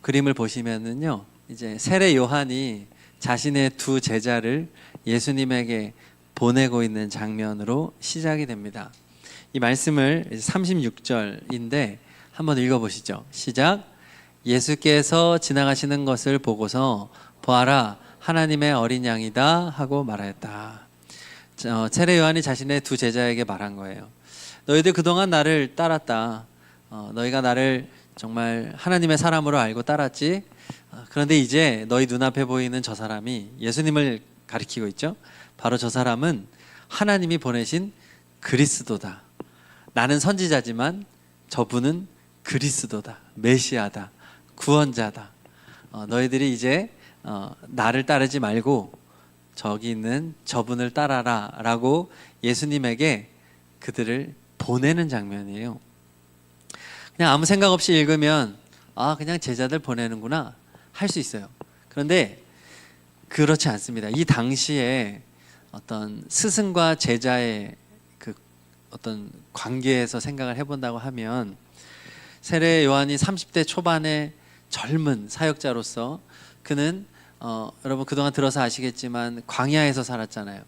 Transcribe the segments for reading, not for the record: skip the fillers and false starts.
그림을 보시면은요, 이제 세례 요한이 자신의 두 제자를 예수님에게 보내고 있는 장면으로 시작이 됩니다. 이 말씀을 36절인데 한번 읽어보시죠. 시작. 예수께서 지나가시는 것을 보고서 보아라, 하나님의 어린 양이다 하고 말하였다. 세례 요한이 자신의 두 제자에게 말한 거예요. 너희들 그동안 나를 따랐다. 너희가 나를 정말 하나님의 사람으로 알고 따랐지. 그런데 이제 너희 눈앞에 보이는 저 사람이 예수님을 가리키고 있죠. 바로 저 사람은 하나님이 보내신 그리스도다. 나는 선지자지만 저분은 그리스도다. 메시아다. 구원자다. 너희들이 이제 나를 따르지 말고 저기 있는 저분을 따라라 라고 예수님에게 그들을 보내는 장면이에요. 그냥 아무 생각 없이 읽으면 그냥 제자들 보내는구나 할 수 있어요. 그런데 그렇지 않습니다. 이 당시에 어떤 스승과 제자의 그 어떤 관계에서 생각을 해본다고 하면 세례 요한이 30대 초반의 젊은 사역자로서 그는 여러분 그동안 들어서 아시겠지만 광야에서 살았잖아요.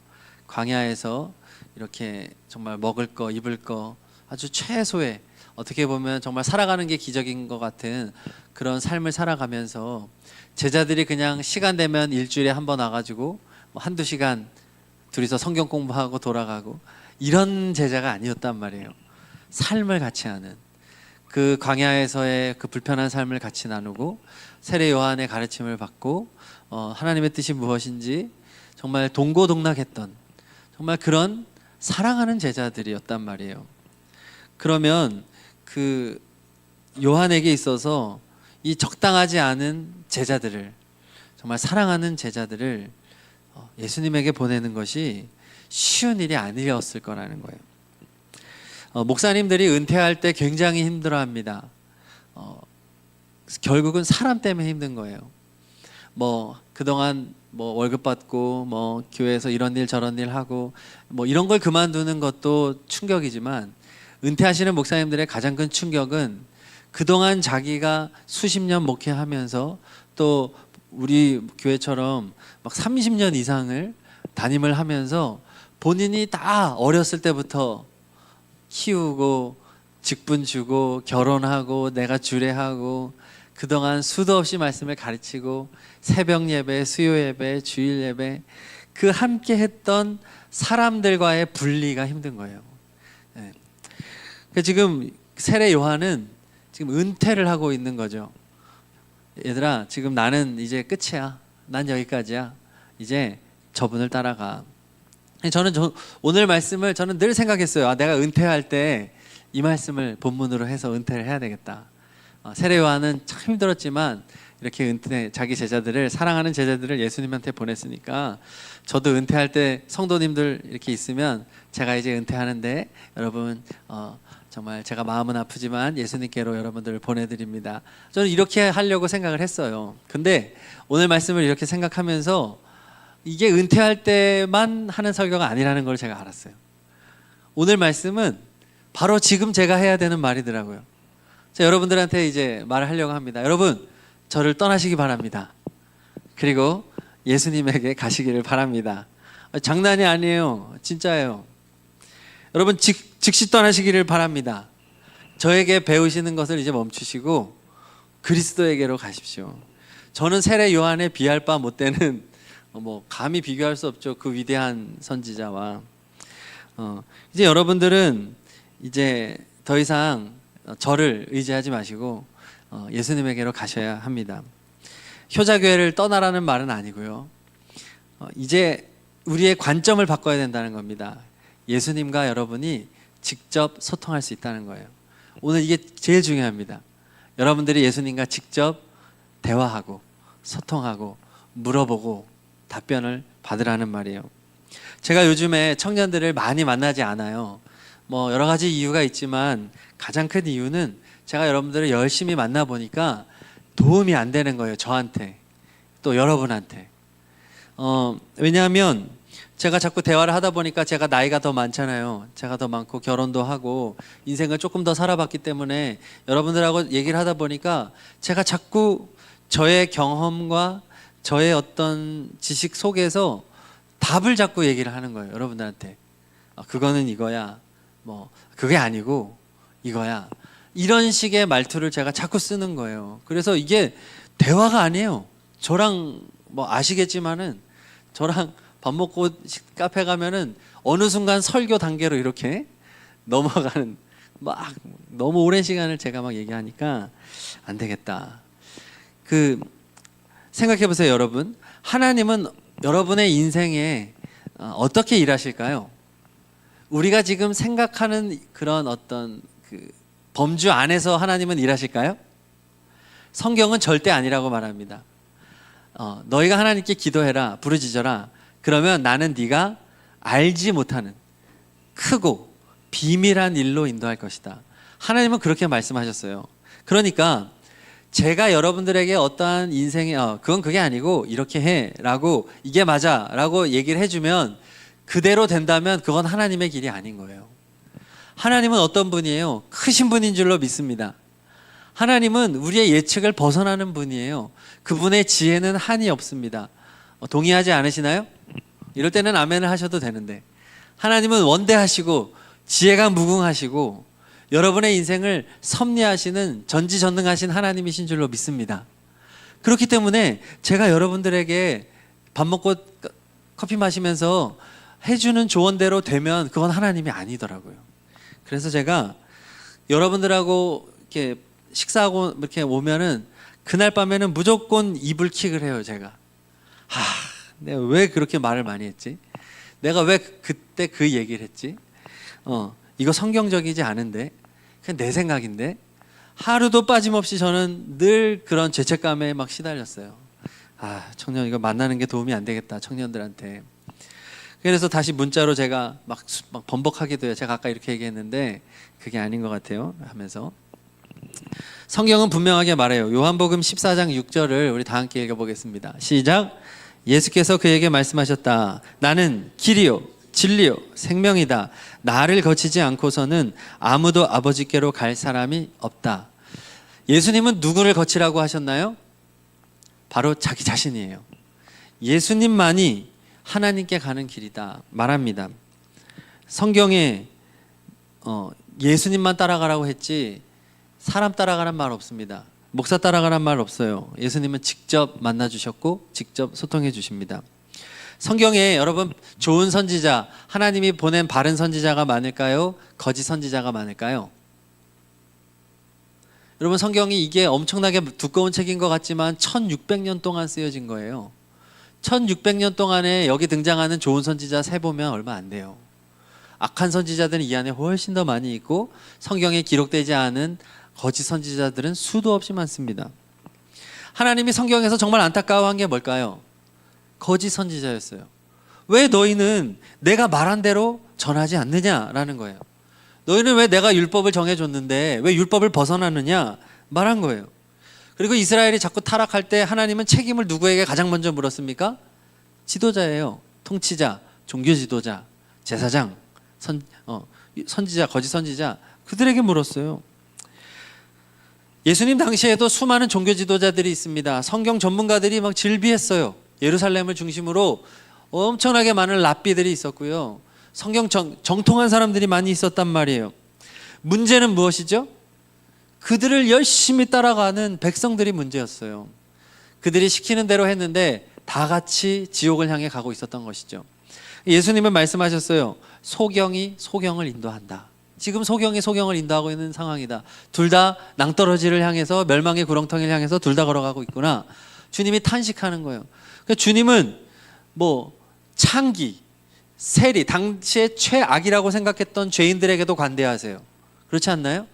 광야에서 이렇게 정말 먹을 거 입을 거 아주 최소의, 어떻게 보면 정말 살아가는 게 기적인 것 같은 그런 삶을 살아가면서 제자들이 그냥 시간 되면 일주일에 한 번 와가지고 뭐 한두 시간 둘이서 성경 공부하고 돌아가고 이런 제자가 아니었단 말이에요. 삶을 같이 하는, 그 광야에서의 그 불편한 삶을 같이 나누고 세례 요한의 가르침을 받고 하나님의 뜻이 무엇인지 정말 동고동락했던 정말 그런 사랑하는 제자들이었단 말이에요. 그러면 그 요한에게 있어서 이 적당하지 않은 제자들을, 정말 사랑하는 제자들을 예수님에게 보내는 것이 쉬운 일이 아니었을 거라는 거예요. 목사님들이 은퇴할 때 굉장히 힘들어합니다. 결국은 사람 때문에 힘든 거예요. 뭐 그동안 뭐 월급 받고 뭐 교회에서 이런 일 저런 일 하고 뭐 이런 걸 그만두는 것도 충격이지만 은퇴하시는 목사님들의 가장 큰 충격은 그동안 자기가 수십 년 목회하면서 또 우리 교회처럼 막 30년 이상을 담임을 하면서 본인이 다 어렸을 때부터 키우고 직분 주고 결혼하고 내가 주례하고 그동안 수도 없이 말씀을 가르치고 새벽 예배, 수요 예배, 주일 예배 그 함께 했던 사람들과의 분리가 힘든 거예요. 네. 지금 세례 요한은 지금 은퇴를 하고 있는 거죠. 얘들아, 지금 나는 이제 끝이야. 난 여기까지야. 이제 저분을 따라가. 저는 오늘 말씀을 저는 늘 생각했어요. 내가 은퇴할 때 이 말씀을 본문으로 해서 은퇴를 해야 되겠다. 세례 요한은 참 힘들었지만 이렇게 자기 제자들을, 사랑하는 제자들을 예수님한테 보냈으니까 저도 은퇴할 때 성도님들 이렇게 있으면 제가 이제 은퇴하는데 여러분 정말 제가 마음은 아프지만 예수님께로 여러분들을 보내드립니다. 저는 이렇게 하려고 생각을 했어요. 근데 오늘 말씀을 이렇게 생각하면서 이게 은퇴할 때만 하는 설교가 아니라는 걸 제가 알았어요. 오늘 말씀은 바로 지금 제가 해야 되는 말이더라고요. 자, 여러분들한테 이제 말을 하려고 합니다. 여러분, 저를 떠나시기 바랍니다. 그리고 예수님에게 가시기를 바랍니다. 장난이 아니에요. 진짜예요. 여러분 즉시 떠나시기를 바랍니다. 저에게 배우시는 것을 이제 멈추시고 그리스도에게로 가십시오. 저는 세례 요한에 비할 바 못 되는 뭐 감히 비교할 수 없죠. 그 위대한 선지자와 이제 여러분들은 이제 더 이상 저를 의지하지 마시고 예수님에게로 가셔야 합니다. 효자교회를 떠나라는 말은 아니고요. 이제 우리의 관점을 바꿔야 된다는 겁니다. 예수님과 여러분이 직접 소통할 수 있다는 거예요. 오늘 이게 제일 중요합니다. 여러분들이 예수님과 직접 대화하고 소통하고 물어보고 답변을 받으라는 말이에요. 제가 요즘에 청년들을 많이 만나지 않아요. 뭐 여러 가지 이유가 있지만 가장 큰 이유는 제가 여러분들을 열심히 만나보니까 도움이 안 되는 거예요. 저한테 또 여러분한테. 왜냐하면 제가 자꾸 대화를 하다 보니까 제가 나이가 더 많잖아요. 제가 더 많고 결혼도 하고 인생을 조금 더 살아봤기 때문에 여러분들하고 얘기를 하다 보니까 제가 자꾸 저의 경험과 저의 어떤 지식 속에서 답을 자꾸 얘기를 하는 거예요. 여러분들한테. 그거는 이거야. 뭐 그게 아니고 이거야. 이런 식의 말투를 제가 자꾸 쓰는 거예요. 그래서 이게 대화가 아니에요. 저랑 뭐 아시겠지만은 저랑 밥 먹고 카페 가면은 어느 순간 설교 단계로 이렇게 넘어가는, 막 너무 오랜 시간을 제가 막 얘기하니까 안 되겠다. 생각해 보세요, 여러분. 하나님은 여러분의 인생에 어떻게 일하실까요? 우리가 지금 생각하는 그런 어떤 범주 안에서 하나님은 일하실까요? 성경은 절대 아니라고 말합니다. 너희가 하나님께 기도해라, 부르짖어라. 그러면 나는 네가 알지 못하는 크고 비밀한 일로 인도할 것이다. 하나님은 그렇게 말씀하셨어요. 그러니까 제가 여러분들에게 어떠한 인생에 그건 그게 아니고 이렇게 해라고, 이게 맞아라고 얘기를 해주면 그대로 된다면 그건 하나님의 길이 아닌 거예요. 하나님은 어떤 분이에요? 크신 분인 줄로 믿습니다. 하나님은 우리의 예측을 벗어나는 분이에요. 그분의 지혜는 한이 없습니다. 동의하지 않으시나요? 이럴 때는 아멘을 하셔도 되는데, 하나님은 원대하시고 지혜가 무궁하시고 여러분의 인생을 섭리하시는 전지전능하신 하나님이신 줄로 믿습니다. 그렇기 때문에 제가 여러분들에게 밥 먹고 커피 마시면서 해주는 조언대로 되면 그건 하나님이 아니더라고요. 그래서 제가 여러분들하고 이렇게 식사하고 이렇게 오면은 그날 밤에는 무조건 이불킥을 해요. 제가 내가 왜 그렇게 말을 많이 했지? 내가 왜 그때 그 얘기를 했지? 이거 성경적이지 않은데, 그냥 내 생각인데. 하루도 빠짐없이 저는 늘 그런 죄책감에 막 시달렸어요. 청년 이거 만나는 게 도움이 안 되겠다, 청년들한테. 그래서 다시 문자로 제가 막 번복하기도 해요. 제가 아까 이렇게 얘기했는데 그게 아닌 것 같아요 하면서. 성경은 분명하게 말해요. 요한복음 14장 6절을 우리 다 함께 읽어보겠습니다. 시작. 예수께서 그에게 말씀하셨다. 나는 길이요 진리요 생명이다. 나를 거치지 않고서는 아무도 아버지께로 갈 사람이 없다. 예수님은 누구를 거치라고 하셨나요? 바로 자기 자신이에요. 예수님만이 하나님께 가는 길이다 말합니다. 성경에 예수님만 따라가라고 했지 사람 따라가란 말 없습니다. 목사 따라가란 말 없어요. 예수님은 직접 만나 주셨고 직접 소통해 주십니다. 성경에 여러분 좋은 선지자, 하나님이 보낸 바른 선지자가 많을까요? 거짓 선지자가 많을까요? 여러분 성경이 이게 엄청나게 두꺼운 책인 것 같지만 1600년 동안 쓰여진 거예요. 1600년 동안에 여기 등장하는 좋은 선지자 세보면 얼마 안 돼요. 악한 선지자들은 이 안에 훨씬 더 많이 있고 성경에 기록되지 않은 거짓 선지자들은 수도 없이 많습니다. 하나님이 성경에서 정말 안타까워한 게 뭘까요? 거짓 선지자였어요. 왜 너희는 내가 말한 대로 전하지 않느냐라는 거예요. 너희는 왜 내가 율법을 정해줬는데 왜 율법을 벗어나느냐 말한 거예요. 그리고 이스라엘이 자꾸 타락할 때 하나님은 책임을 누구에게 가장 먼저 물었습니까? 지도자예요. 통치자, 종교 지도자, 제사장, 선지자, 거짓 선지자, 그들에게 물었어요. 예수님 당시에도 수많은 종교 지도자들이 있습니다. 성경 전문가들이 막 질비했어요. 예루살렘을 중심으로 엄청나게 많은 랍비들이 있었고요. 성경 정통한 사람들이 많이 있었단 말이에요. 문제는 무엇이죠? 그들을 열심히 따라가는 백성들이 문제였어요. 그들이 시키는 대로 했는데 다 같이 지옥을 향해 가고 있었던 것이죠. 예수님은 말씀하셨어요. 소경이 소경을 인도한다. 지금 소경이 소경을 인도하고 있는 상황이다. 둘 다 낭떠러지를 향해서, 멸망의 구렁텅이를 향해서 둘 다 걸어가고 있구나. 주님이 탄식하는 거예요. 그러니까 주님은 창기, 세리, 당시에 최악이라고 생각했던 죄인들에게도 관대하세요. 그렇지 않나요?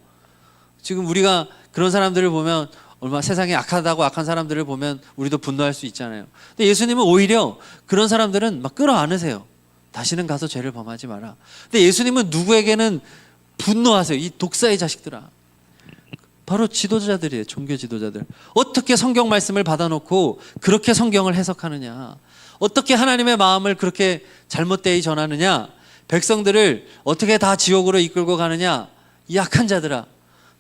지금 우리가 그런 사람들을 보면 얼마나 세상에 악하다고 악한 사람들을 보면 우리도 분노할 수 있잖아요. 근데 예수님은 오히려 그런 사람들은 막 끌어안으세요. 다시는 가서 죄를 범하지 마라. 근데 예수님은 누구에게는 분노하세요. 이 독사의 자식들아. 바로 지도자들이에요. 종교 지도자들. 어떻게 성경 말씀을 받아놓고 그렇게 성경을 해석하느냐. 어떻게 하나님의 마음을 그렇게 잘못되이 전하느냐? 백성들을 어떻게 다 지옥으로 이끌고 가느냐? 이 약한 자들아,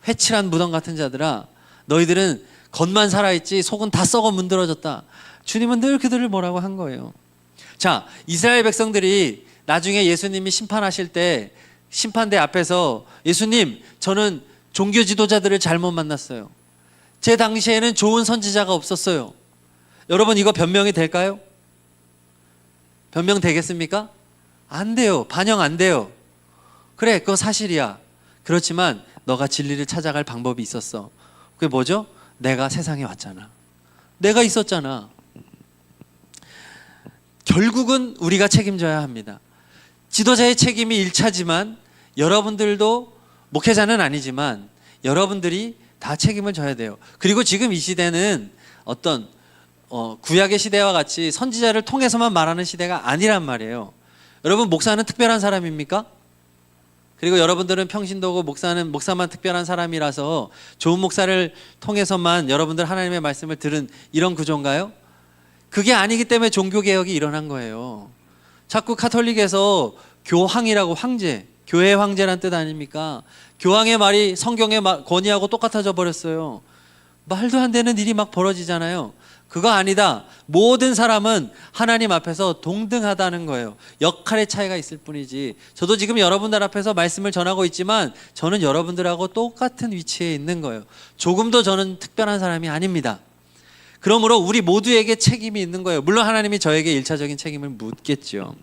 회칠한 무덤 같은 자들아, 너희들은 겉만 살아있지 속은 다 썩어 문드러졌다. 주님은 늘 그들을 뭐라고 한 거예요. 자, 이스라엘 백성들이 나중에 예수님이 심판하실 때 심판대 앞에서 예수님, 저는 종교 지도자들을 잘못 만났어요. 제 당시에는 좋은 선지자가 없었어요. 여러분, 이거 변명이 될까요? 변명 되겠습니까? 안 돼요. 반영 안 돼요. 그래, 그거 사실이야. 그렇지만 너가 진리를 찾아갈 방법이 있었어. 그게 뭐죠? 내가 세상에 왔잖아. 내가 있었잖아. 결국은 우리가 책임져야 합니다. 지도자의 책임이 1차지만 여러분들도, 목회자는 아니지만 여러분들이 다 책임을 져야 돼요. 그리고 지금 이 시대는 어떤 구약의 시대와 같이 선지자를 통해서만 말하는 시대가 아니란 말이에요. 여러분, 목사는 특별한 사람입니까? 그리고 여러분들은 평신도고 목사만 특별한 사람이라서 좋은 목사를 통해서만 여러분들 하나님의 말씀을 들은 이런 구조인가요? 그게 아니기 때문에 종교개혁이 일어난 거예요. 자꾸 카톨릭에서 교황이라고, 황제, 교회 황제란 뜻 아닙니까? 교황의 말이 성경의 권위하고 똑같아져 버렸어요. 말도 안 되는 일이 막 벌어지잖아요. 그거 아니다. 모든 사람은 하나님 앞에서 동등하다는 거예요. 역할의 차이가 있을 뿐이지. 저도 지금 여러분들 앞에서 말씀을 전하고 있지만 저는 여러분들하고 똑같은 위치에 있는 거예요. 조금도 저는 특별한 사람이 아닙니다. 그러므로 우리 모두에게 책임이 있는 거예요. 물론 하나님이 저에게 1차적인 책임을 묻겠죠.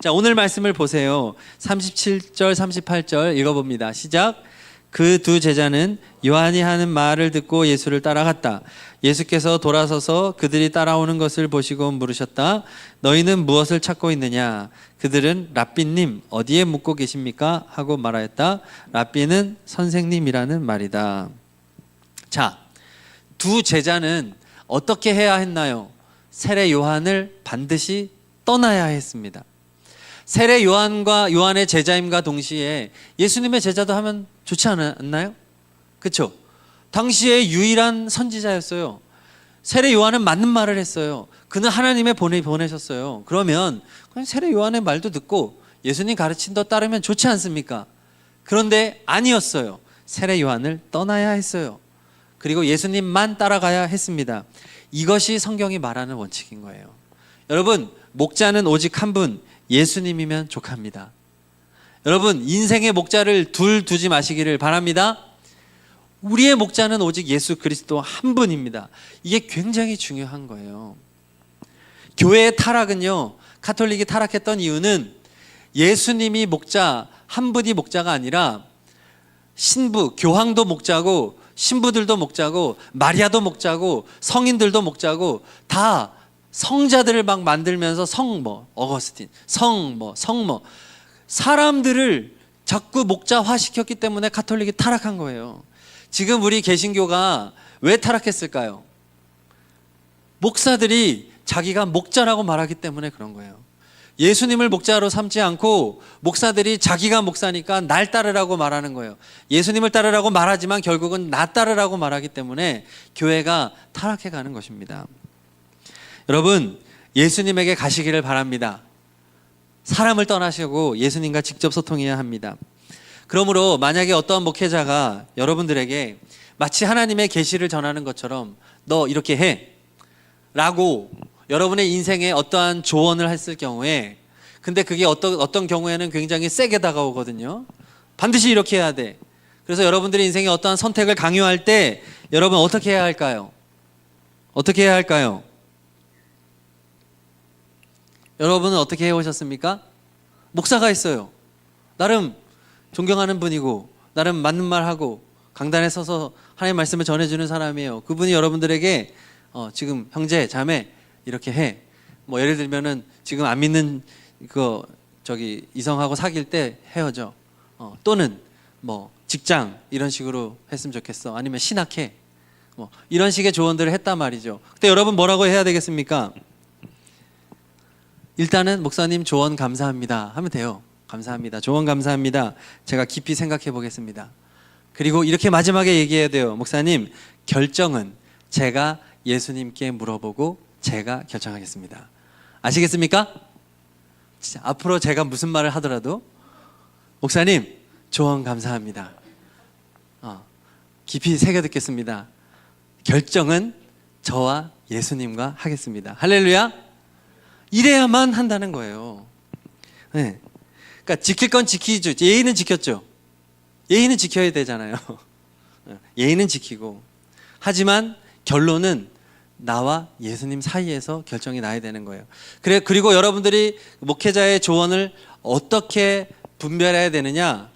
자, 오늘 말씀을 보세요. 37절 38절 읽어봅니다. 시작. 그 두 제자는 요한이 하는 말을 듣고 예수를 따라갔다. 예수께서 돌아서서 그들이 따라오는 것을 보시고 물으셨다. 너희는 무엇을 찾고 있느냐? 그들은 랍비님, 어디에 묵고 계십니까? 하고 말하였다. 랍비는 선생님이라는 말이다. 자, 두 제자는 어떻게 해야 했나요? 세례 요한을 반드시 떠나야 했습니다. 세례 요한과 요한의 제자임과 동시에 예수님의 제자도 하면 좋지 않았나요? 그렇죠? 당시에 유일한 선지자였어요. 세례 요한은 맞는 말을 했어요. 그는 하나님의 보내셨어요. 그러면 그냥 세례 요한의 말도 듣고 예수님 가르친 더 따르면 좋지 않습니까? 그런데 아니었어요. 세례 요한을 떠나야 했어요. 그리고 예수님만 따라가야 했습니다. 이것이 성경이 말하는 원칙인 거예요. 여러분, 목자는 오직 한 분, 예수님이면 족합니다. 여러분, 인생의 목자를 둘 두지 마시기를 바랍니다. 우리의 목자는 오직 예수 그리스도 한 분입니다. 이게 굉장히 중요한 거예요. 교회의 타락은요, 카톨릭이 타락했던 이유는 예수님이 목자, 한 분이 목자가 아니라 신부, 교황도 목자고 신부들도 목자고 마리아도 목자고 성인들도 목자고 다 성자들을 막 만들면서 어거스틴, 사람들을 자꾸 목자화 시켰기 때문에 카톨릭이 타락한 거예요. 지금 우리 개신교가 왜 타락했을까요? 목사들이 자기가 목자라고 말하기 때문에 그런 거예요. 예수님을 목자로 삼지 않고 목사들이 자기가 목사니까 날 따르라고 말하는 거예요. 예수님을 따르라고 말하지만 결국은 나 따르라고 말하기 때문에 교회가 타락해 가는 것입니다. 여러분, 예수님에게 가시기를 바랍니다. 사람을 떠나시고 예수님과 직접 소통해야 합니다. 그러므로 만약에 어떤 목회자가 여러분들에게 마치 하나님의 계시를 전하는 것처럼 너 이렇게 해 라고 여러분의 인생에 어떠한 조언을 했을 경우에, 근데 그게 어떤 경우에는 굉장히 세게 다가오거든요. 반드시 이렇게 해야 돼. 그래서 여러분들의 인생에 어떠한 선택을 강요할 때 여러분 어떻게 해야 할까요? 어떻게 해야 할까요? 여러분은 어떻게 해오셨습니까? 목사가 있어요. 나름 존경하는 분이고 나름 맞는 말하고 강단에 서서 하나님의 말씀을 전해주는 사람이에요. 그분이 여러분들에게 지금 형제, 자매 이렇게 해. 뭐 예를 들면은 지금 안 믿는 이성하고 사귈 때 헤어져. 또는 뭐 직장 이런 식으로 했으면 좋겠어. 아니면 신학해. 뭐 이런 식의 조언들을 했단 말이죠. 그때 여러분 뭐라고 해야 되겠습니까? 일단은 목사님 조언 감사합니다 하면 돼요. 감사합니다. 조언 감사합니다. 제가 깊이 생각해 보겠습니다. 그리고 이렇게 마지막에 얘기해야 돼요. 목사님, 결정은 제가 예수님께 물어보고 제가 결정하겠습니다. 아시겠습니까? 진짜 앞으로 제가 무슨 말을 하더라도 목사님 조언 감사합니다. 깊이 새겨 듣겠습니다. 결정은 저와 예수님과 하겠습니다. 할렐루야. 이래야만 한다는 거예요. 네. 그러니까 지킬 건 지키죠. 예의는 지켰죠. 예의는 지켜야 되잖아요. 예의는 지키고, 하지만 결론은 나와 예수님 사이에서 결정이 나야 되는 거예요. 그리고 여러분들이 목회자의 조언을 어떻게 분별해야 되느냐?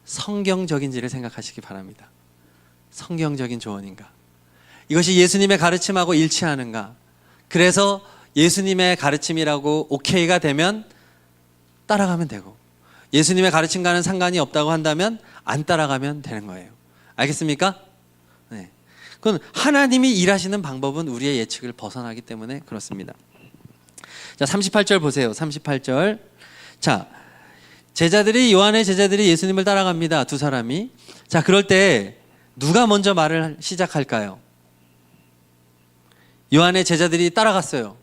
성경적인지를 생각하시기 바랍니다. 성경적인 조언인가? 이것이 예수님의 가르침하고 일치하는가? 그래서 예수님의 가르침이라고 오케이가 되면 따라가면 되고, 예수님의 가르침과는 상관이 없다고 한다면 안 따라가면 되는 거예요. 알겠습니까? 네. 그건 하나님이 일하시는 방법은 우리의 예측을 벗어나기 때문에 그렇습니다. 자, 38절 보세요. 38절. 자, 요한의 제자들이 예수님을 따라갑니다. 두 사람이. 자, 그럴 때 누가 먼저 말을 시작할까요? 요한의 제자들이 따라갔어요.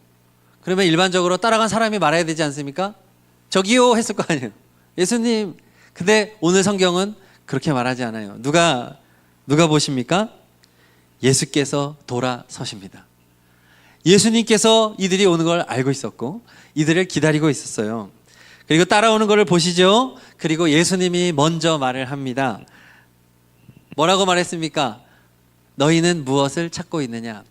그러면 일반적으로 따라간 사람이 말해야 되지 않습니까? 저기요 했을 거 아니에요. 예수님. 근데 오늘 성경은 그렇게 말하지 않아요. 누가 보십니까? 예수께서 돌아서십니다. 예수님께서 이들이 오는 걸 알고 있었고 이들을 기다리고 있었어요. 그리고 따라오는 것을 보시죠. 그리고 예수님이 먼저 말을 합니다. 뭐라고 말했습니까? 너희는 무엇을 찾고 있느냐?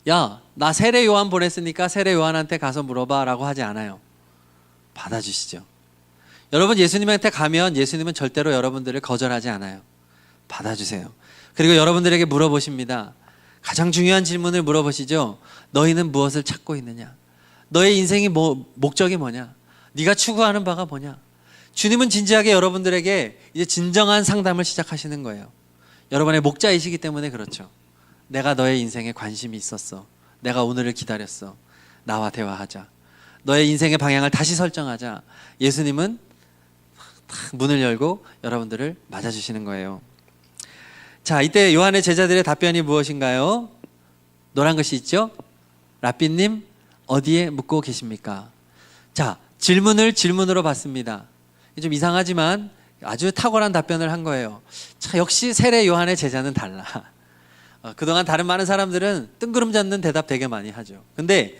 야, 나 세례 요한 보냈으니까 세례 요한한테 가서 물어봐 라고 하지 않아요. 받아주시죠. 여러분, 예수님한테 가면 예수님은 절대로 여러분들을 거절하지 않아요. 받아주세요. 그리고 여러분들에게 물어보십니다. 가장 중요한 질문을 물어보시죠. 너희는 무엇을 찾고 있느냐? 너의 인생이 목적이 뭐냐? 네가 추구하는 바가 뭐냐? 주님은 진지하게 여러분들에게 이제 진정한 상담을 시작하시는 거예요. 여러분의 목자이시기 때문에 그렇죠. 내가 너의 인생에 관심이 있었어. 내가 오늘을 기다렸어. 나와 대화하자. 너의 인생의 방향을 다시 설정하자. 예수님은 문을 열고 여러분들을 맞아주시는 거예요. 자, 이때 요한의 제자들의 답변이 무엇인가요? 노란 것이 있죠? 랍비님, 어디에 묻고 계십니까? 자, 질문으로 받습니다. 좀 이상하지만 아주 탁월한 답변을 한 거예요. 자, 역시 세례 요한의 제자는 달라. 그동안 다른 많은 사람들은 뜬구름 잡는 대답 되게 많이 하죠. 근데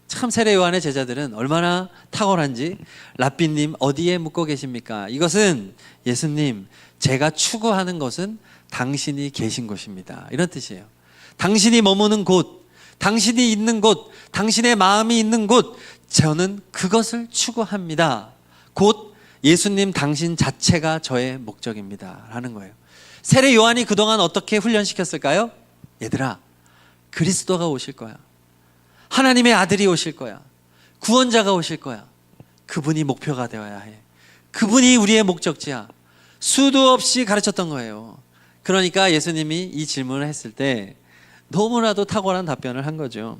참 세례 요한의 제자들은 얼마나 탁월한지, 랍비님 어디에 묻고 계십니까? 이것은 예수님, 제가 추구하는 것은 당신이 계신 곳입니다. 이런 뜻이에요. 당신이 머무는 곳, 당신이 있는 곳, 당신의 마음이 있는 곳, 저는 그것을 추구합니다. 곧 예수님 당신 자체가 저의 목적입니다. 라는 거예요. 세례 요한이 그동안 어떻게 훈련시켰을까요? 얘들아, 그리스도가 오실 거야. 하나님의 아들이 오실 거야. 구원자가 오실 거야. 그분이 목표가 되어야 해. 그분이 우리의 목적지야. 수도 없이 가르쳤던 거예요. 그러니까 예수님이 이 질문을 했을 때 너무나도 탁월한 답변을 한 거죠.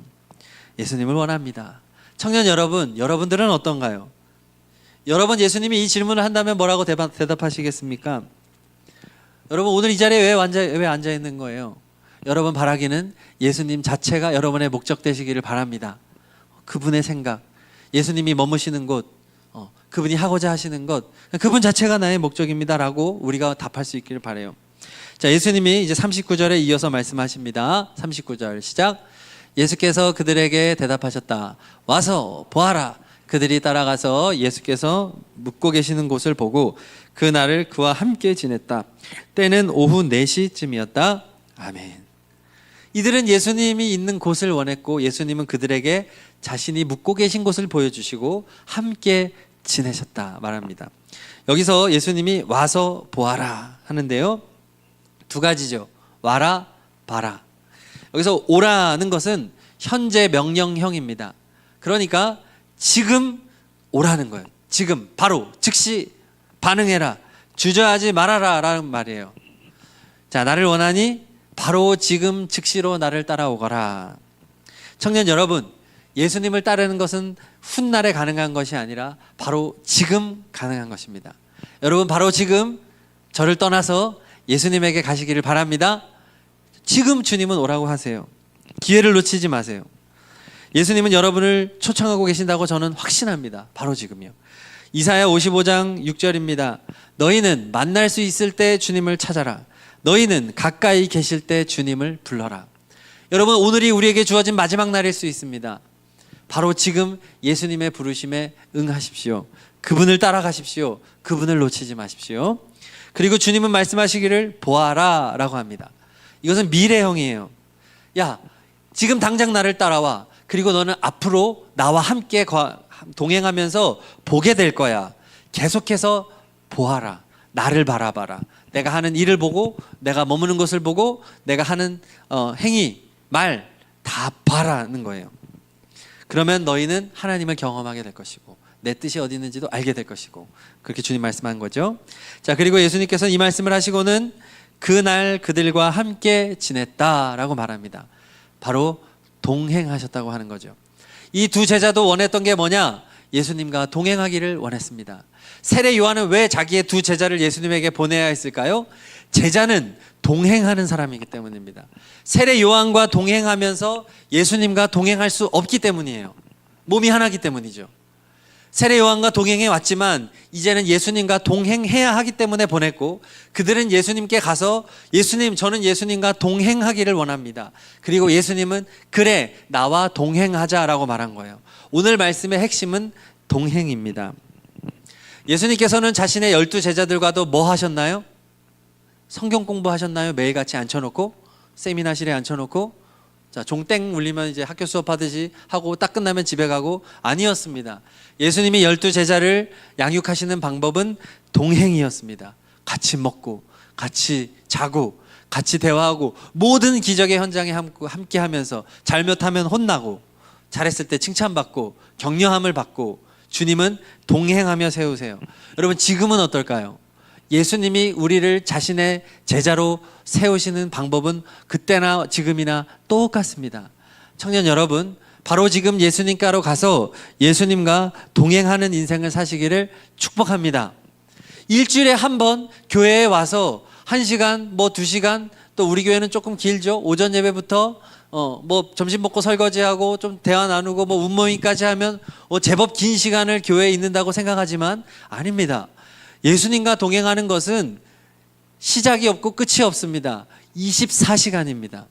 예수님을 원합니다. 청년 여러분, 여러분들은 어떤가요? 여러분, 예수님이 이 질문을 한다면 뭐라고 대답하시겠습니까? 여러분, 오늘 이 자리에 왜 앉아 있는 거예요? 여러분 바라기는 예수님 자체가 여러분의 목적 되시기를 바랍니다. 그분의 생각, 예수님이 머무시는 곳, 그분이 하고자 하시는 것, 그분 자체가 나의 목적입니다 라고 우리가 답할 수 있기를 바라요. 자, 예수님이 이제 39절에 이어서 말씀하십니다. 39절 시작. 예수께서 그들에게 대답하셨다. 와서 보아라. 그들이 따라가서 예수께서 묵고 계시는 곳을 보고 그날을 그와 함께 지냈다. 때는 오후 4시쯤이었다. 아멘. 이들은 예수님이 있는 곳을 원했고 예수님은 그들에게 자신이 묵고 계신 곳을 보여주시고 함께 지내셨다 말합니다. 여기서 예수님이 와서 보아라 하는데요, 두 가지죠. 와라, 봐라. 여기서 오라는 것은 현재 명령형입니다. 그러니까 지금 오라는 거예요. 지금 바로 즉시 반응해라. 주저하지 말아라 라는 말이에요. 자, 나를 원하니 바로 지금 즉시로 나를 따라오거라. 청년 여러분, 예수님을 따르는 것은 훗날에 가능한 것이 아니라 바로 지금 가능한 것입니다. 여러분, 바로 지금 저를 떠나서 예수님에게 가시기를 바랍니다. 지금 주님은 오라고 하세요. 기회를 놓치지 마세요. 예수님은 여러분을 초청하고 계신다고 저는 확신합니다. 바로 지금요. 이사야 55장 6절입니다. 너희는 만날 수 있을 때 주님을 찾아라. 너희는 가까이 계실 때 주님을 불러라. 여러분, 오늘이 우리에게 주어진 마지막 날일 수 있습니다. 바로 지금 예수님의 부르심에 응하십시오. 그분을 따라가십시오. 그분을 놓치지 마십시오. 그리고 주님은 말씀하시기를 보아라 라고 합니다. 이것은 미래형이에요. 야, 지금 당장 나를 따라와. 그리고 너는 앞으로 나와 함께 동행하면서 보게 될 거야. 계속해서 보아라. 나를 바라봐라. 내가 하는 일을 보고, 내가 머무는 것을 보고, 내가 하는 행위, 말 다 봐라는 거예요. 그러면 너희는 하나님을 경험하게 될 것이고 내 뜻이 어디 있는지도 알게 될 것이고, 그렇게 주님 말씀한 거죠. 자, 그리고 예수님께서는 이 말씀을 하시고는 그날 그들과 함께 지냈다라고 말합니다. 바로 동행하셨다고 하는 거죠. 이 두 제자도 원했던 게 뭐냐? 예수님과 동행하기를 원했습니다. 세례 요한은 왜 자기의 두 제자를 예수님에게 보내야 했을까요? 제자는 동행하는 사람이기 때문입니다. 세례 요한과 동행하면서 예수님과 동행할 수 없기 때문이에요. 몸이 하나이기 때문이죠. 세례 요한과 동행해 왔지만 이제는 예수님과 동행해야 하기 때문에 보냈고, 그들은 예수님께 가서 예수님, 저는 예수님과 동행하기를 원합니다. 그리고 예수님은 그래, 나와 동행하자라고 말한 거예요. 오늘 말씀의 핵심은 동행입니다. 예수님께서는 자신의 12 제자들과도 뭐 하셨나요? 성경 공부하셨나요? 매일같이 앉혀놓고, 세미나실에 앉혀놓고, 자, 종땡 울리면 이제 학교 수업하듯이 하고 딱 끝나면 집에 가고, 아니었습니다. 예수님이 12 제자를 양육하시는 방법은 동행이었습니다. 같이 먹고, 같이 자고, 같이 대화하고, 모든 기적의 현장에 함께 하면서 잘못하면 혼나고, 잘했을 때 칭찬받고, 격려함을 받고, 주님은 동행하며 세우세요. 여러분, 지금은 어떨까요? 예수님이 우리를 자신의 제자로 세우시는 방법은 그때나 지금이나 똑같습니다. 청년 여러분, 바로 지금 예수님께로 가서 예수님과 동행하는 인생을 사시기를 축복합니다. 일주일에 한 번 교회에 와서 1시간, 뭐 2시간, 또 우리 교회는 조금 길죠. 오전 예배부터 뭐 점심 먹고 설거지하고 좀 대화 나누고 뭐 운모임까지 하면 제법 긴 시간을 교회에 있는다고 생각하지만 아닙니다. 예수님과 동행하는 것은 시작이 없고 끝이 없습니다. 24시간입니다.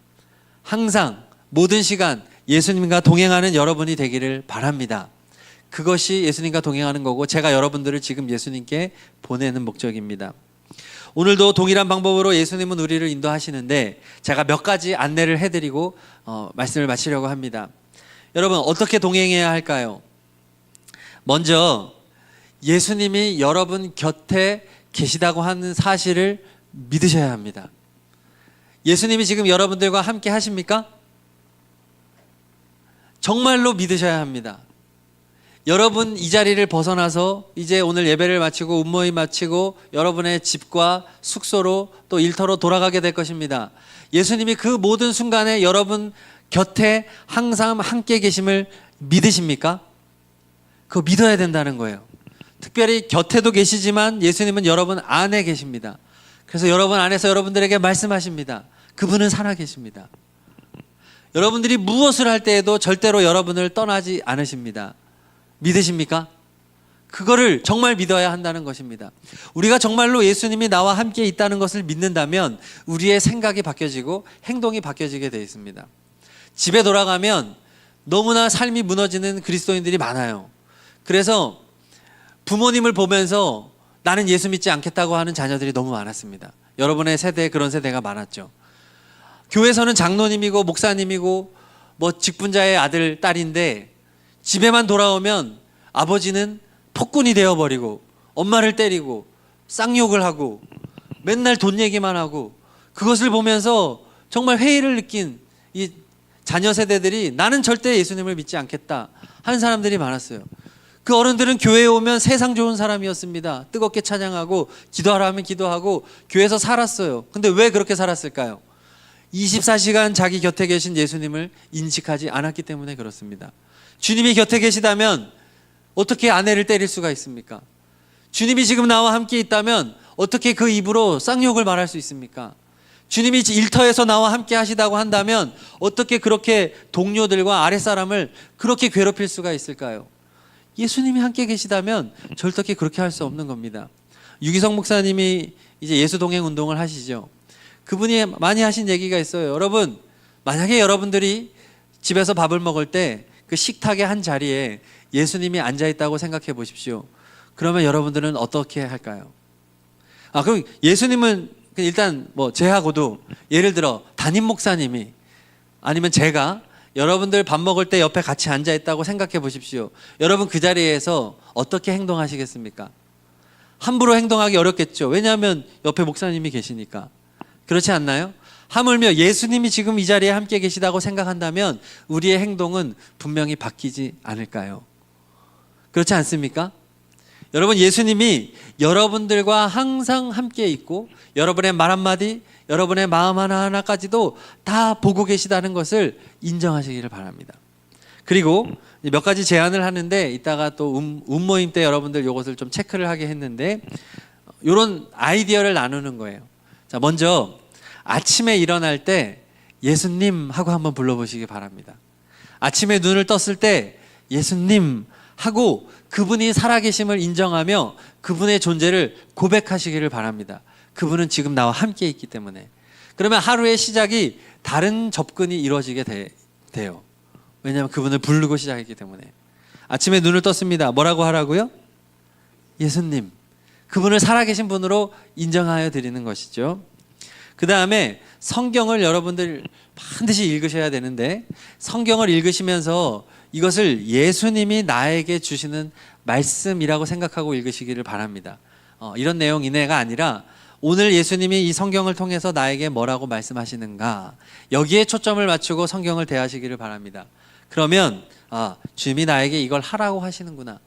항상 모든 시간 예수님과 동행하는 여러분이 되기를 바랍니다. 그것이 예수님과 동행하는 거고, 제가 여러분들을 지금 예수님께 보내는 목적입니다. 오늘도 동일한 방법으로 예수님은 우리를 인도하시는데, 제가 몇 가지 안내를 해드리고 말씀을 마치려고 합니다. 여러분, 어떻게 동행해야 할까요? 먼저 예수님이 여러분 곁에 계시다고 하는 사실을 믿으셔야 합니다. 예수님이 지금 여러분들과 함께 하십니까? 정말로 믿으셔야 합니다. 여러분 이 자리를 벗어나서 이제 오늘 예배를 마치고 운모임 마치고 여러분의 집과 숙소로 또 일터로 돌아가게 될 것입니다. 예수님이 그 모든 순간에 여러분 곁에 항상 함께 계심을 믿으십니까? 그거 믿어야 된다는 거예요. 특별히 곁에도 계시지만 예수님은 여러분 안에 계십니다. 그래서 여러분 안에서 여러분들에게 말씀하십니다. 그분은 살아계십니다. 여러분들이 무엇을 할 때에도 절대로 여러분을 떠나지 않으십니다. 믿으십니까? 그거를 정말 믿어야 한다는 것입니다. 우리가 정말로 예수님이 나와 함께 있다는 것을 믿는다면 우리의 생각이 바뀌어지고 행동이 바뀌어지게 되어 있습니다. 집에 돌아가면 너무나 삶이 무너지는 그리스도인들이 많아요. 그래서 부모님을 보면서 나는 예수 믿지 않겠다고 하는 자녀들이 너무 많았습니다. 여러분의 세대에 그런 세대가 많았죠. 교회에서는 장로님이고 목사님이고 뭐 직분자의 아들, 딸인데 집에만 돌아오면 아버지는 폭군이 되어버리고 엄마를 때리고 쌍욕을 하고 맨날 돈 얘기만 하고, 그것을 보면서 정말 회의를 느낀 이 자녀 세대들이 나는 절대 예수님을 믿지 않겠다 하는 사람들이 많았어요. 그 어른들은 교회에 오면 세상 좋은 사람이었습니다. 뜨겁게 찬양하고 기도하라 하면 기도하고 교회에서 살았어요. 근데 왜 그렇게 살았을까요? 24시간 자기 곁에 계신 예수님을 인식하지 않았기 때문에 그렇습니다. 주님이 곁에 계시다면 어떻게 아내를 때릴 수가 있습니까? 주님이 지금 나와 함께 있다면 어떻게 그 입으로 쌍욕을 말할 수 있습니까? 주님이 일터에서 나와 함께 하시다고 한다면 어떻게 그렇게 동료들과 아랫사람을 그렇게 괴롭힐 수가 있을까요? 예수님이 함께 계시다면 절대 그렇게 할 수 없는 겁니다. 유기성 목사님이 이제 예수 동행 운동을 하시죠. 그분이 많이 하신 얘기가 있어요. 여러분, 만약에 여러분들이 집에서 밥을 먹을 때 그 식탁의 한 자리에 예수님이 앉아 있다고 생각해 보십시오. 그러면 여러분들은 어떻게 할까요? 그럼 예수님은 일단 뭐 제하고도 예를 들어 담임 목사님이 아니면 제가 여러분들 밥 먹을 때 옆에 같이 앉아 있다고 생각해 보십시오. 여러분 그 자리에서 어떻게 행동하시겠습니까? 함부로 행동하기 어렵겠죠. 왜냐하면 옆에 목사님이 계시니까. 그렇지 않나요? 하물며 예수님이 지금 이 자리에 함께 계시다고 생각한다면 우리의 행동은 분명히 바뀌지 않을까요? 그렇지 않습니까? 여러분, 예수님이 여러분들과 항상 함께 있고 여러분의 말 한마디, 여러분의 마음 하나하나까지도 다 보고 계시다는 것을 인정하시기를 바랍니다. 그리고 몇 가지 제안을 하는데 이따가 또 운모임 때 여러분들 이것을 좀 체크를 하게 했는데 이런 아이디어를 나누는 거예요. 자, 먼저 아침에 일어날 때 예수님 하고 한번 불러보시기 바랍니다. 아침에 눈을 떴을 때 예수님 하고 그분이 살아계심을 인정하며 그분의 존재를 고백하시기를 바랍니다. 그분은 지금 나와 함께 있기 때문에. 그러면 하루의 시작이 다른 접근이 이루어지게 돼요. 왜냐하면 그분을 부르고 시작했기 때문에. 아침에 눈을 떴습니다. 뭐라고 하라고요? 예수님. 그분을 살아계신 분으로 인정하여 드리는 것이죠. 그 다음에 성경을 여러분들 반드시 읽으셔야 되는데 성경을 읽으시면서 이것을 예수님이 나에게 주시는 말씀이라고 생각하고 읽으시기를 바랍니다. 이런 내용 이내가 아니라 오늘 예수님이 이 성경을 통해서 나에게 뭐라고 말씀하시는가, 여기에 초점을 맞추고 성경을 대하시기를 바랍니다. 그러면 주님이 나에게 이걸 하라고 하시는구나,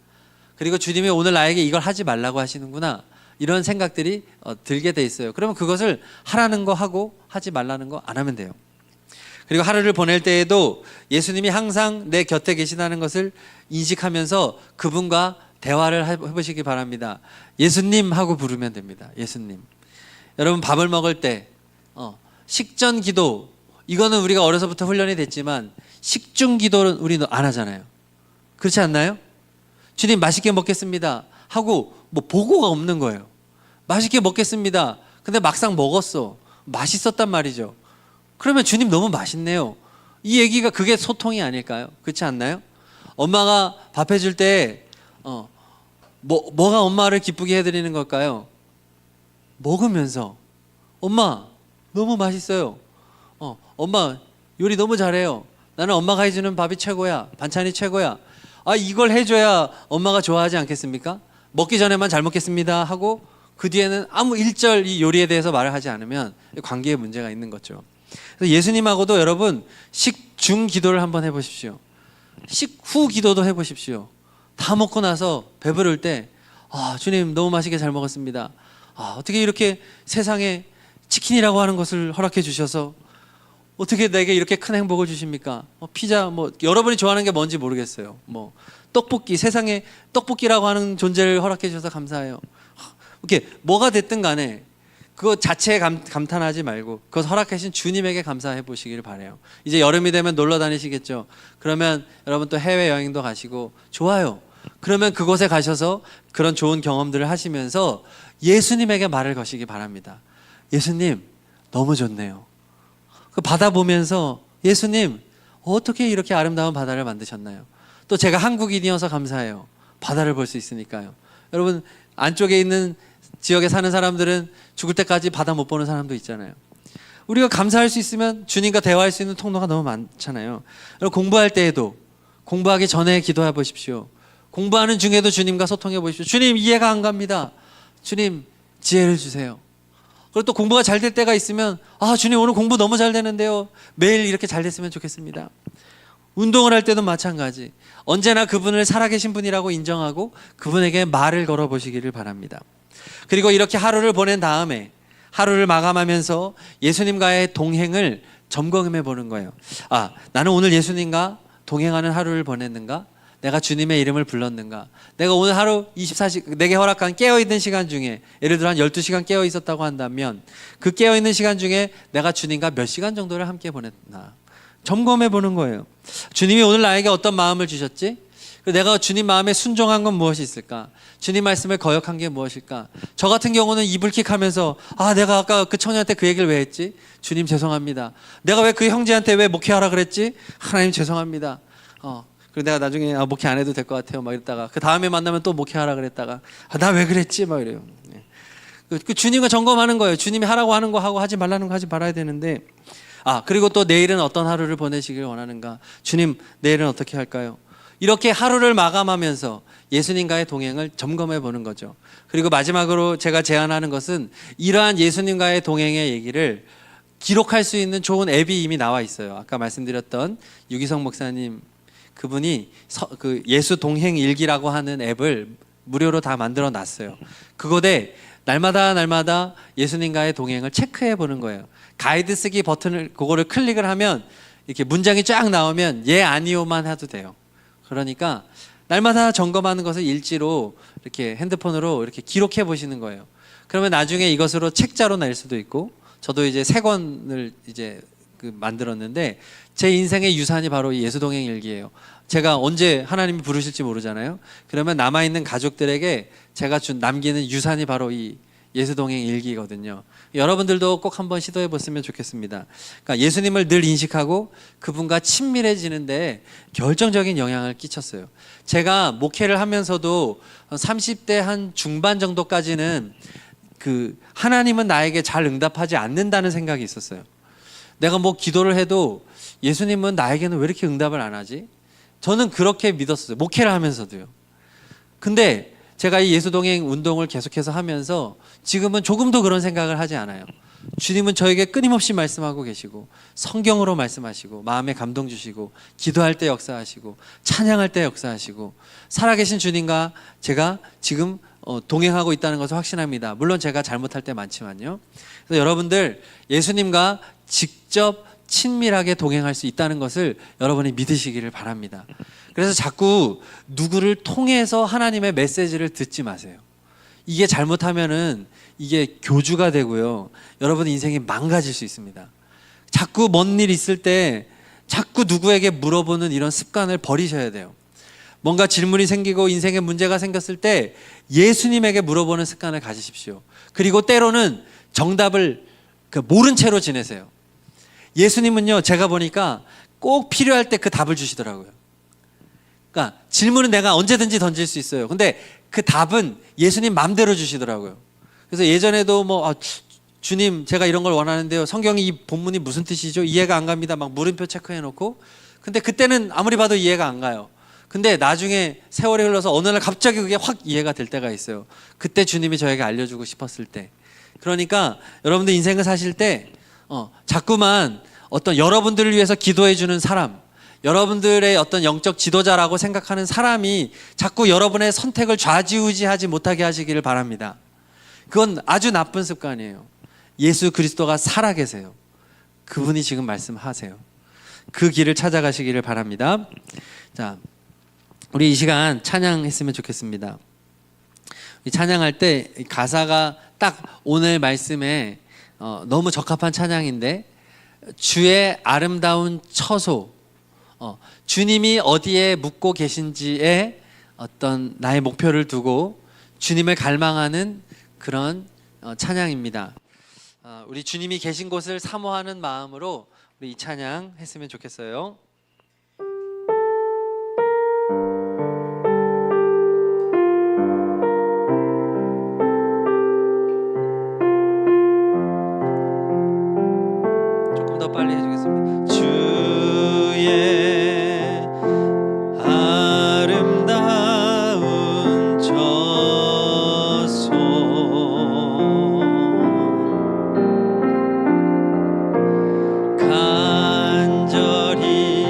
그리고 주님이 오늘 나에게 이걸 하지 말라고 하시는구나, 이런 생각들이 들게 돼 있어요. 그러면 그것을 하라는 거 하고 하지 말라는 거 안 하면 돼요. 그리고 하루를 보낼 때에도 예수님이 항상 내 곁에 계시다는 것을 인식하면서 그분과 대화를 해보시기 바랍니다. 예수님 하고 부르면 됩니다. 예수님. 여러분, 밥을 먹을 때 식전 기도, 이거는 우리가 어려서부터 훈련이 됐지만 식중 기도는 우리는 안 하잖아요. 그렇지 않나요? 주님 맛있게 먹겠습니다 하고 뭐 보고가 없는 거예요. 맛있게 먹겠습니다. 근데 막상 먹었어. 맛있었단 말이죠. 그러면 주님 너무 맛있네요. 이 얘기가 그게 소통이 아닐까요? 그렇지 않나요? 엄마가 밥 해줄 때 뭐가 엄마를 기쁘게 해드리는 걸까요? 먹으면서 엄마 너무 맛있어요. 엄마 요리 너무 잘해요. 나는 엄마가 해주는 밥이 최고야. 반찬이 최고야. 이걸 해줘야 엄마가 좋아하지 않겠습니까? 먹기 전에만 잘 먹겠습니다 하고 그 뒤에는 아무 일절 이 요리에 대해서 말을 하지 않으면 관계에 문제가 있는 거죠. 그래서 예수님하고도 여러분 식중 기도를 한번 해보십시오. 식후 기도도 해보십시오. 다 먹고 나서 배부를 때 주님 너무 맛있게 잘 먹었습니다. 어떻게 이렇게 세상에 치킨이라고 하는 것을 허락해 주셔서 어떻게 내게 이렇게 큰 행복을 주십니까? 피자, 여러분이 좋아하는 게 뭔지 모르겠어요. 떡볶이, 세상에 떡볶이라고 하는 존재를 허락해 주셔서 감사해요. 이렇게 뭐가 됐든 간에 그거 자체에 감탄하지 말고 그것 허락하신 주님에게 감사해 보시기를 바라요. 이제 여름이 되면 놀러 다니시겠죠. 그러면 여러분 또 해외여행도 가시고 좋아요. 그러면 그곳에 가셔서 그런 좋은 경험들을 하시면서 예수님에게 말을 거시기 바랍니다. 예수님 너무 좋네요. 그 바다 보면서 예수님 어떻게 이렇게 아름다운 바다를 만드셨나요? 또 제가 한국인이어서 감사해요. 바다를 볼 수 있으니까요. 여러분 안쪽에 있는 지역에 사는 사람들은 죽을 때까지 바다 못 보는 사람도 있잖아요. 우리가 감사할 수 있으면 주님과 대화할 수 있는 통로가 너무 많잖아요. 여러분 공부할 때에도 공부하기 전에 기도해 보십시오. 공부하는 중에도 주님과 소통해 보십시오. 주님 이해가 안 갑니다. 주님 지혜를 주세요. 그리고 또 공부가 잘 될 때가 있으면 주님 오늘 공부 너무 잘 되는데요. 매일 이렇게 잘 됐으면 좋겠습니다. 운동을 할 때도 마찬가지. 언제나 그분을 살아계신 분이라고 인정하고 그분에게 말을 걸어보시기를 바랍니다. 그리고 이렇게 하루를 보낸 다음에 하루를 마감하면서 예수님과의 동행을 점검해 보는 거예요. 나는 오늘 예수님과 동행하는 하루를 보냈는가? 내가 주님의 이름을 불렀는가? 내가 오늘 하루 24시간 내게 허락한 깨어있는 시간 중에 예를 들어 한 12시간 깨어 있었다고 한다면 그 깨어있는 시간 중에 내가 주님과 몇 시간 정도를 함께 보냈나? 점검해 보는 거예요. 주님이 오늘 나에게 어떤 마음을 주셨지? 내가 주님 마음에 순종한 건 무엇이 있을까? 주님 말씀을 거역한 게 무엇일까? 저 같은 경우는 이불킥하면서 내가 아까 그 청년한테 그 얘기를 왜 했지? 주님 죄송합니다. 내가 왜 그 형제한테 왜 목회하라 그랬지? 하나님 죄송합니다. 그리고 내가 나중에 목회 안 해도 될 것 같아요 막 이랬다가 그 다음에 만나면 또 목회하라 그랬다가 나 왜 그랬지? 막 이래요. 그 주님과 점검하는 거예요. 주님이 하라고 하는 거 하고 하지 말라는 거 하지 말아야 되는데 그리고 또 내일은 어떤 하루를 보내시길 원하는가? 주님 내일은 어떻게 할까요? 이렇게 하루를 마감하면서 예수님과의 동행을 점검해 보는 거죠. 그리고 마지막으로 제가 제안하는 것은 이러한 예수님과의 동행의 얘기를 기록할 수 있는 좋은 앱이 이미 나와 있어요. 아까 말씀드렸던 유기성 목사님 그분이 그 예수 동행 일기라고 하는 앱을 무료로 다 만들어 놨어요. 그곳에 날마다 예수님과의 동행을 체크해 보는 거예요. 가이드 쓰기 버튼을 그거를 클릭을 하면 이렇게 문장이 쫙 나오면 예 아니오만 해도 돼요. 그러니까 날마다 점검하는 것을 일지로 이렇게 핸드폰으로 이렇게 기록해 보시는 거예요. 그러면 나중에 이것으로 책자로 낼 수도 있고 저도 이제 3권을 이제 만들었는데 제 인생의 유산이 바로 이 예수동행 일기예요. 제가 언제 하나님이 부르실지 모르잖아요. 그러면 남아있는 가족들에게 제가 남기는 유산이 바로 이 예수동행 일기거든요. 여러분들도 꼭 한번 시도해 보시면 좋겠습니다. 그러니까 예수님을 늘 인식하고 그분과 친밀해지는데 결정적인 영향을 끼쳤어요. 제가 목회를 하면서도 30대 한 중반 정도까지는 하나님은 나에게 잘 응답하지 않는다는 생각이 있었어요. 내가 뭐 기도를 해도 예수님은 나에게는 왜 이렇게 응답을 안 하지? 저는 그렇게 믿었어요. 목회를 하면서도요. 근데 제가 이 예수동행 운동을 계속해서 하면서 지금은 조금도 그런 생각을 하지 않아요. 주님은 저에게 끊임없이 말씀하고 계시고 성경으로 말씀하시고 마음에 감동 주시고 기도할 때 역사하시고 찬양할 때 역사하시고 살아계신 주님과 제가 지금 동행하고 있다는 것을 확신합니다. 물론 제가 잘못할 때 많지만요. 그래서 여러분들 예수님과 직접 친밀하게 동행할 수 있다는 것을 여러분이 믿으시기를 바랍니다. 그래서 자꾸 누구를 통해서 하나님의 메시지를 듣지 마세요. 이게 잘못하면은 이게 교주가 되고요. 여러분 인생이 망가질 수 있습니다. 자꾸 먼 일 있을 때 자꾸 누구에게 물어보는 이런 습관을 버리셔야 돼요. 뭔가 질문이 생기고 인생에 문제가 생겼을 때 예수님에게 물어보는 습관을 가지십시오. 그리고 때로는 정답을 모른 채로 지내세요. 예수님은요, 제가 보니까 꼭 필요할 때 그 답을 주시더라고요. 그러니까 질문은 내가 언제든지 던질 수 있어요. 근데 그 답은 예수님 마음대로 주시더라고요. 그래서 예전에도 주님 제가 이런 걸 원하는데요. 성경이 이 본문이 무슨 뜻이죠? 이해가 안 갑니다. 막 물음표 체크해 놓고. 근데 그때는 아무리 봐도 이해가 안 가요. 근데 나중에 세월이 흘러서 어느 날 갑자기 그게 확 이해가 될 때가 있어요. 그때 주님이 저에게 알려주고 싶었을 때. 그러니까 여러분들 인생을 사실 때 자꾸만 어떤 여러분들을 위해서 기도해 주는 사람, 여러분들의 어떤 영적 지도자라고 생각하는 사람이 자꾸 여러분의 선택을 좌지우지하지 못하게 하시기를 바랍니다. 그건 아주 나쁜 습관이에요. 예수 그리스도가 살아계세요. 그분이 지금 말씀하세요. 그 길을 찾아가시기를 바랍니다. 자, 우리 이 시간 찬양했으면 좋겠습니다. 찬양할 때 가사가 딱 오늘 말씀에 너무 적합한 찬양인데, 주의 아름다운 처소, 주님이 어디에 묵고 계신지에 어떤 나의 목표를 두고 주님을 갈망하는 그런 찬양입니다. 우리 주님이 계신 곳을 사모하는 마음으로 우리 이 찬양 했으면 좋겠어요. 조금 더 빨리 해주겠습니다. 주의 아름다운 처소, 간절히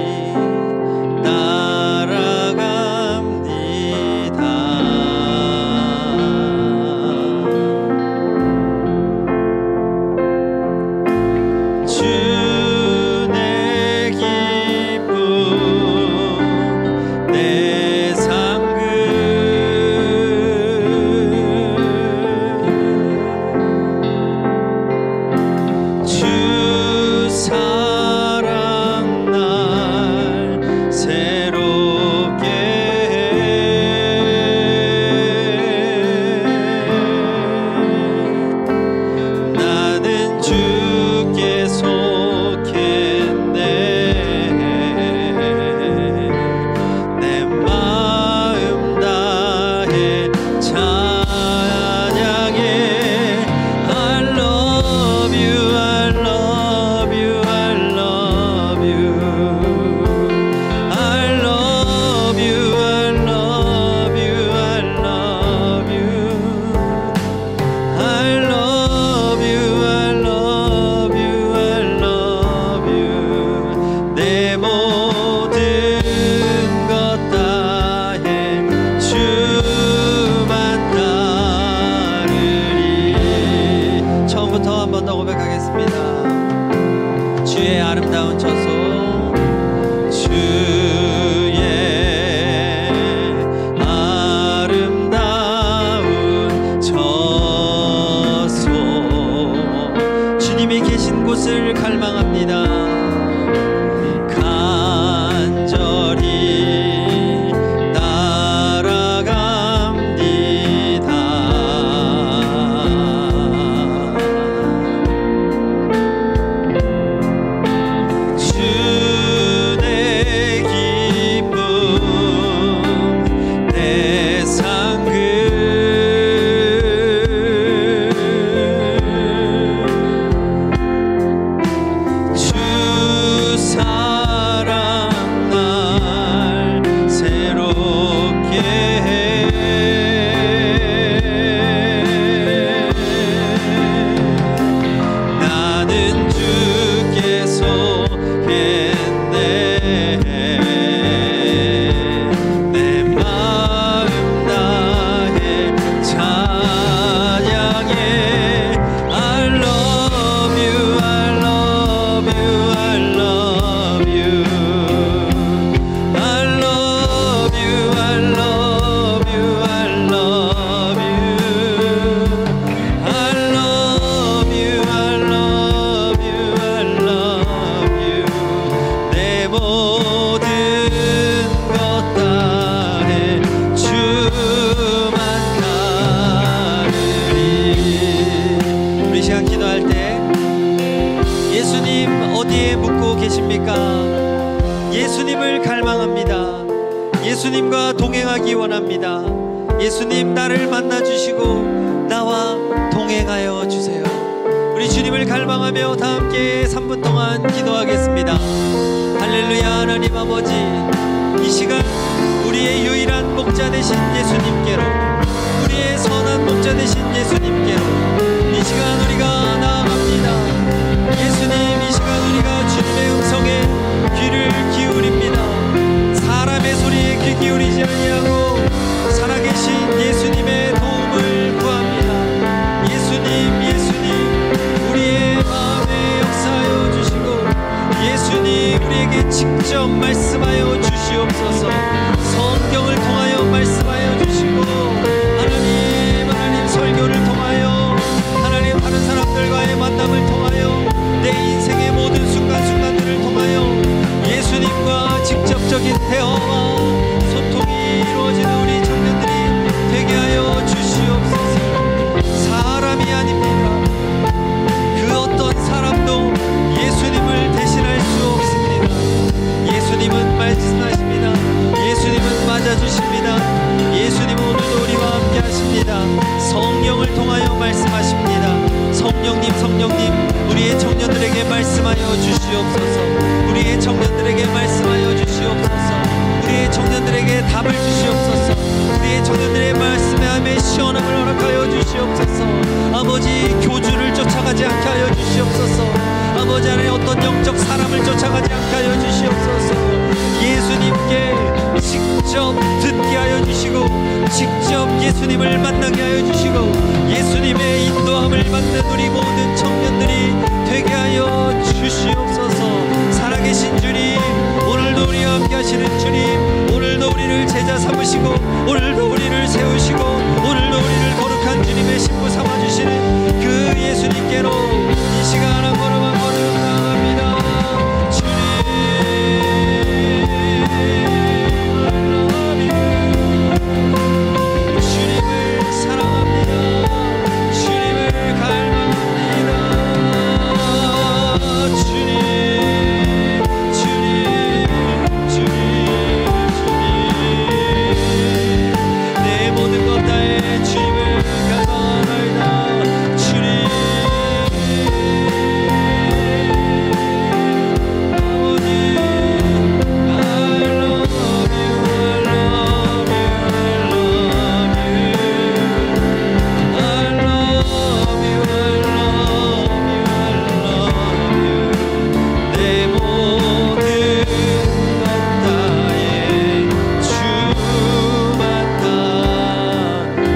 예수님을 갈망합니다. 예수님과 동행하기 원합니다. 예수님 나를 만나주시고 나와 동행하여 주세요. 우리 주님을 갈망하며 다 함께 3분 동안 기도하겠습니다. 할렐루야. 하나님 아버지, 이 시간 우리의 유일한 목자 되신 예수님께로, 우리의 선한 목자 되신 예수님께로 이 시간 우리가 나아갑니다. 예수님, 이 시간 우리가 주님의 음성에 귀를 기울입니다. 사람의 소리에 귀 기울이지 아니하고 살아계신 예수님의 도움을 구합니다. 예수님, 예수님, 우리의 마음에 역사하여 주시고 예수님, 우리에게 직접 말씀하여 주시옵소서. 성경을 통하여 말씀하여 주시고 하나님 설교를 통하여 하나님 다른 사람들과의 만남을 통하여 내 인생의 모든 순간순간들을 통하여 예수님과 직접적인 대화와 소통이 이루어지는 우리 청년들이 되게 하여 주시옵소서. 사람이 아닙니다. 그 어떤 사람도 예수님을 대신할 수 없습니다. 예수님은 말씀하십니다. 예수님은 맞아주십니다. 예수님은 오늘도 우리와 함께 하십니다. 성령을 통하여 말씀하십니다. 성령님, 성령님, 우리의 청년들에게 말씀하여 주시옵소서. 우리의 청년들에게 말씀하여 주시옵소서. 우리의 청년들에게 답을 주시옵소서. 우리의 청년들의 말씀에 시원함을 허락하여 주시옵소서. 아버지, 교주를 쫓아가지 않게 하여 주시옵소서. 아버지 안에 어떤 영적 사람을 쫓아가지 않게 하여 주시옵소서. 예수님께 직접 듣게 하여 주시고 직접 예수님을 만나게 하여 주시고 예수님의 인도함을 받는 우리 모든 청년들이 되게 하여 주시옵소서. 살아계신 주님, 오늘도 우리와 함께 하시는 주님, 오늘도 우리를 제자 삼으시고 오늘도 우리를 세우시고 오늘도 우리를 거룩한 주님의 신부 삼아주시는 그 예수님께로 이 시간 한 걸음 한 걸음 나아갑니다. 주님을 사랑합니다. 주님을 갈망합니다. 내 모든 것 다해 주님을 갈망하나이다. 주님, 아버지, I love you, I love you, I love you, I love you, I love you. 내 모든 것 다해 주만 다.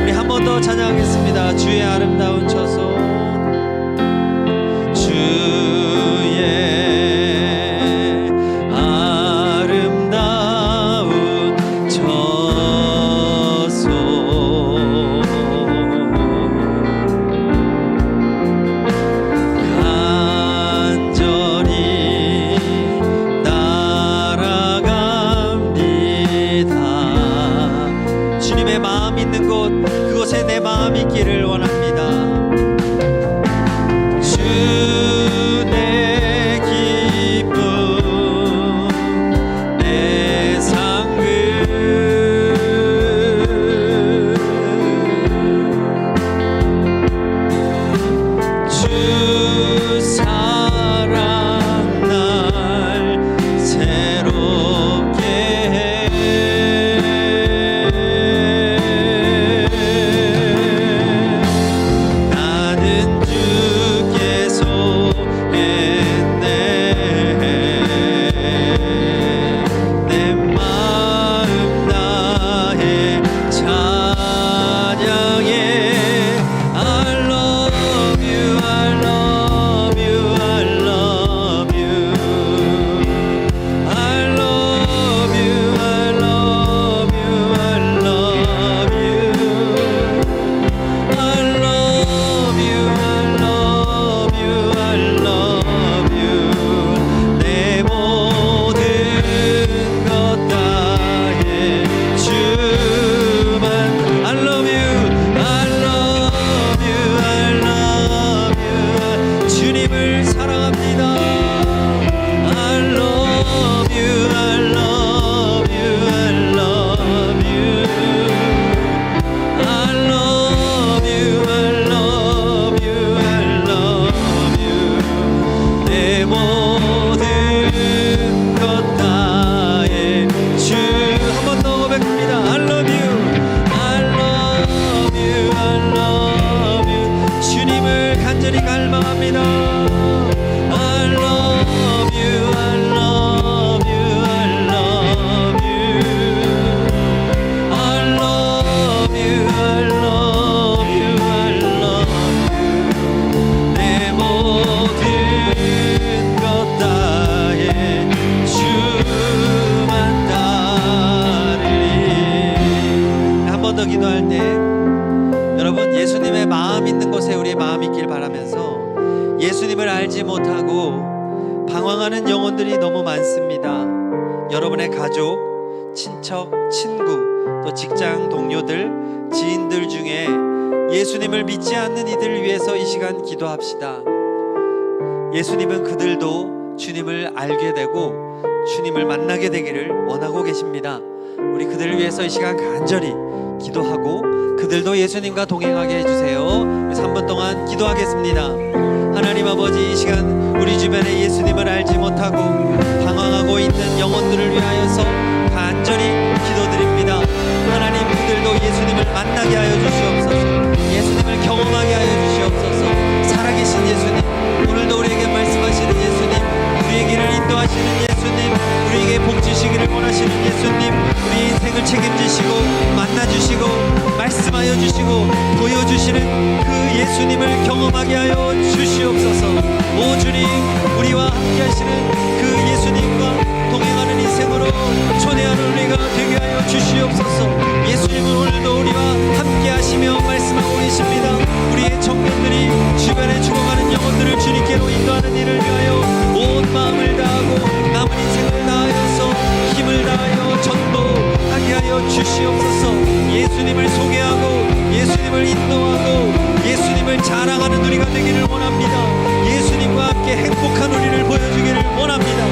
우리 한 번 더 찬양하겠습니다. 주의 아름다운 처소, 주의 아름다운 처소, 간절히 따라갑니다. 주님의 마음 있는 곳, 그곳에 내 마음이 있기를 원합니다. 주 내 기쁨, 내 상급, 주 사랑 날 새롭게 해. 분들이 너무 많습니다. 여러분의 가족, 친척, 친구, 또 직장 동료들, 지인들 중에 예수님을 믿지 않는 이들을 위해서 이 시간 기도합시다. 예수님은 그들도 주님을 알게 되고 주님을 만나게 되기를 원하고 계십니다. 우리 그들을 위해서 이 시간 간절히 기도하고 그들도 예수님과 동행하게 해주세요. 3분 동안 기도하겠습니다. 하나님 아버지, 이 시간 우리 주변에 예수님을 알지 못하고 방황하고 있는 영혼들을 위하여서 간절히 기도드립니다. 하나님, 그들도 예수님을 만나게 하여 주시옵소서. 예수님을 경험하게 하여 주시옵소서. 살아계신 예수님, 오늘도 우리에게 말씀하시는 예수님, 우리의 길을 인도하시는 예수님, 우리에게 복 주시기를 원하시는 예수님, 우리 인생을 책임지시고 만나주시고 말씀하여 주시고 보여주시는 그 예수님을 경험하게 하여 주시옵소서. 오 주님, 우리와 함께 하시는 그 예수님과 동행하는 인생으로 초대하는 우리가 되게 하여 주시옵소서. 예수님은 오늘도 우리와 함께 하시며 말씀하고 계십니다. 우리의 청년들이 주변에 죽어가는 영혼들을 주님께로 인도하는 일을 위하여 온 마음을 다하고 남은 인생을 다하여서 힘을 다하여 전도하게 하여 주시옵소서. 예수님을 소개하고 예수님을 인도하고 예수님을 자랑하는 우리가 되기를 원합니다. 예수님과 함께 행복한 우리를 보여주기를 원합니다.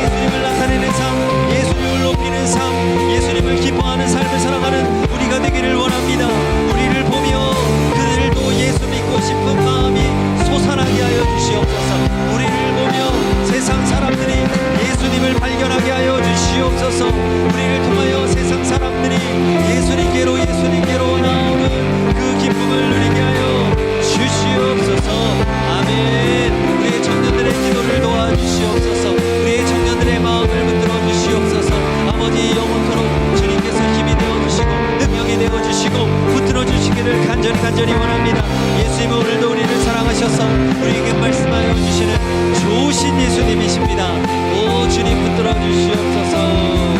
예수님을 나타내는 삶, 예수님을 높이는 삶, 예수님을 기뻐하는 삶을 살아가는 우리가 되기를 원합니다. 우리를 보며 그들도 예수 믿고 싶은 마음이 솟아나게 하여 주시옵소서. 우리를 보며 세상 사람들이 예수님을 발견하게 하여 주시옵소서. 우리를 통하여 세상 사람들이 예수님께로 나오는 그 기쁨을 누리게 하여 주시옵소서. 아멘. 우리의 청년들의 기도를 도와주시옵소서. 우리의 청년들의 마음을 붙들어 주시옵소서. 아버지, 영원토록 주님께서 힘이 되어주시고 능력이 되어주시고 붙들어 주시기를 간절히 원합니다. 예수님, 오늘도 우리를 사랑하셔서 우리에게 말씀하여 주시는 좋으신 예수님이십니다. 오 주님, 붙들어 주시옵소서.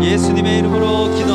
예수님의 이름으로 기도